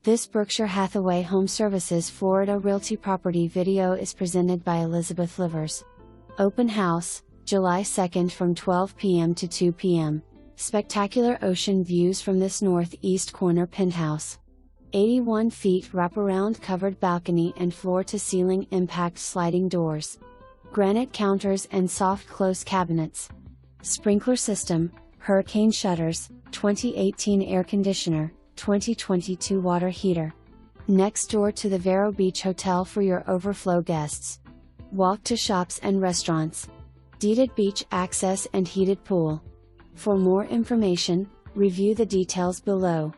This Berkshire Hathaway HomeServices Florida Realty property video is presented by Elizabeth Livers. Open house, July 2nd from 12 p.m. to 2 p.m. Spectacular ocean views from this northeast corner penthouse. 81 feet wraparound covered balcony and floor-to-ceiling impact sliding doors. Granite counters and soft close cabinets. Sprinkler system, hurricane shutters, 2018 air conditioner, 2022 water heater. Next door to the Vero Beach Hotel for your overflow guests. Walk to shops and restaurants. Deeded beach access and heated pool. For more information, review the details below.